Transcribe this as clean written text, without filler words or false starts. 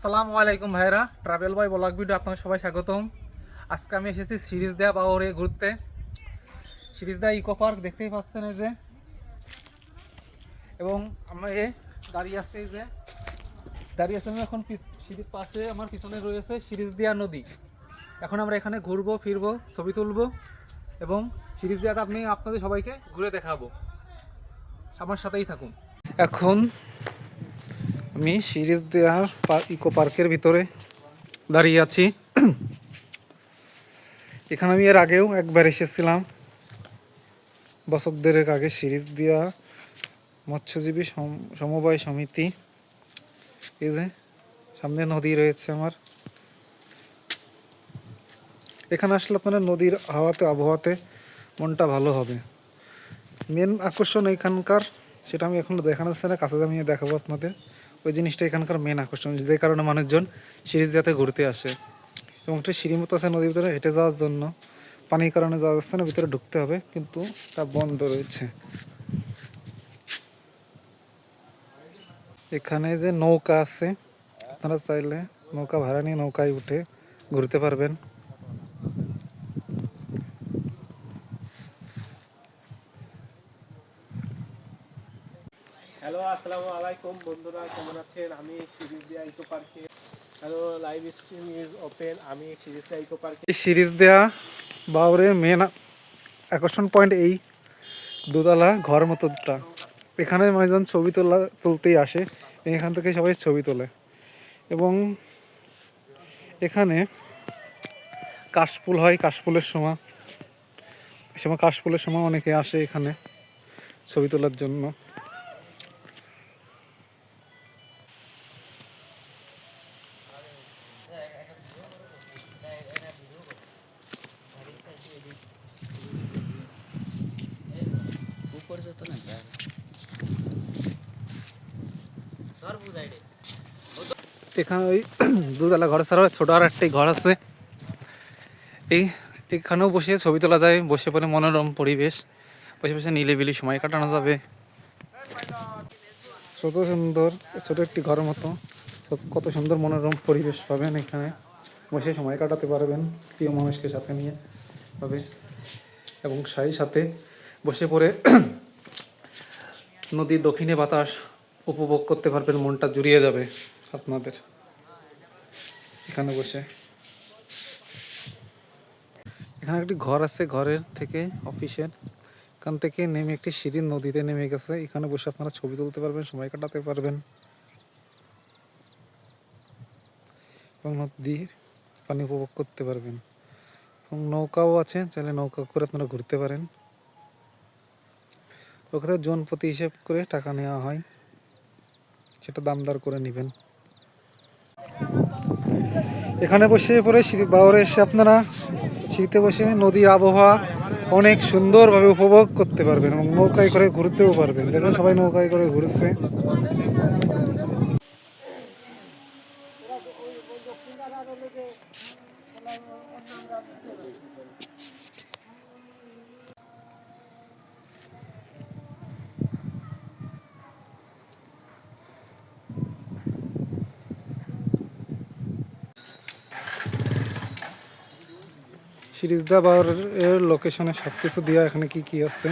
আসসালামু আলাইকুম ভাইরা, ট্রাভেল বয় ব্লগ ভিডিও আপনাদের সবাই স্বাগতম। আজকে আমি এসেছি সিরিজদিয়া পাহাড়ে ঘুরতে। সিরিজদিয়া ইকো পার্ক দেখতেই পাচ্ছেন এই যে, এবং আমরা দাঁড়িয়ে আছি এই যে দাঁড়িয়ে আছি আমি এখন সিরিজ পাশে আমার পিছনে রয়েছে সিরিজদিয়া নদী। এখন আমরা এখানে ঘুরবো ফিরবো, ছবি তুলবো এবং সিরিজদিয়াটা আপনাদের সবাইকে ঘুরে দেখাবো। আমার সাথেই থাকুন। এখন আমি সিরিজদিয়ার ইকো পার্কের ভিতরে দাঁড়িয়ে আছি। এখানে আমি এর আগেও একবার এসেছিলাম, বছর দেড়েক আগে। সিরিজদিয়া মৎস্যজীবী সমবায় সমিতি। এই যে সামনে নদী রয়েছে আমার। এখানে আসলে আপনারা নদীর আবহাওয়াতে মনটা ভালো হবে। মেন আকর্ষণ এখানকার, সেটা আমি এখন দেখানো যাচ্ছে না, কাছে আমি দেখাবো আপনাদের। ওই জিনিসটা এখানকার মেন আকর্ষণ, যে কারণে মানুষজন সিরিজদিয়াতে ঘুরতে আসে। এবং একটা সিঁড়ি মতো আছে নদীর ভিতরে হেঁটে যাওয়ার জন্য। পানির কারণে যাওয়া যাচ্ছে না, ভিতরে ঢুকতে হবে, কিন্তু তা বন্ধ রয়েছে। এখানে যে নৌকা আছে, আপনারা চাইলে নৌকা ভাড়া নিয়ে নৌকায় উঠে ঘুরতে পারবেন। হ্যালো, আসসালামু আলাইকুম বন্ধুরা, কেমন আছেন? আমি সিরিজদিয়া ইকো পার্কে। Hello, live stream is open. আমি সিরিজদিয়া ইকো পার্কে। এই সিরিজদিয়া বাউরের মেন আকর্ষণ পয়েন্ট এই দোতলা ঘর মতোটা। এখানে মানুষজন ছবি তুলতেই আসে, এখান থেকে সবাই ছবি তোলে। এবং এখানে কাশফুল হয়, কাশফুলের সময় অনেকে আসে এখানে ছবি তোলার জন্য। এখানে ওই দুতলা ঘর ছাড়াও ছোট আর একটি ঘর আছে। এখানেও বসে ছবি তোলা যায়, বসে পড়ে মনোরম পরিবেশ, বসে বসে নিলিবিলি সময় কাটানো যাবে। ছোট একটি ঘরের মতো কত সুন্দর মনোরম পরিবেশ পাবেন এখানে, বসে সময় কাটাতে পারবেন প্রিয় মানুষকে সাথে নিয়ে পাবে। এবং সেই সাথে বসে পড়ে নদীর দক্ষিণে বাতাস উপভোগ করতে পারবেন, মনটা জুড়িয়ে যাবে আপনাদের এখানে বসে। এখানে একটি ঘর আছে, ঘরের থেকে অফিসের এখান থেকে নেমে একটি সিঁড়ি নদীতে নেমে গেছে। এখানে বসে আপনারা ছবি তুলতে পারবেন, সময় কাটাতে পারবেন এবং নদীর পানি উপভোগ করতে পারবেন। এবং নৌকাও আছে, চাইলে নৌকা করে আপনারা ঘুরতে পারেন। ওখানে জন প্রতি হিসেব করে টাকা নেওয়া হয়, সেটা দামদার করে নেবেন। এখানে বসে পরে বাওরে এসে আপনারা শীতে বসে নদীর আবহাওয়া অনেক সুন্দরভাবে উপভোগ করতে পারবেন এবং নৌকায় করে ঘুরতেও পারবেন। দেখুন সবাই নৌকায় করে ঘুরছে। সিরিজদিয়া বাওরের লোকেশনে সব কিছু দেওয়া, এখানে কি কি আছে।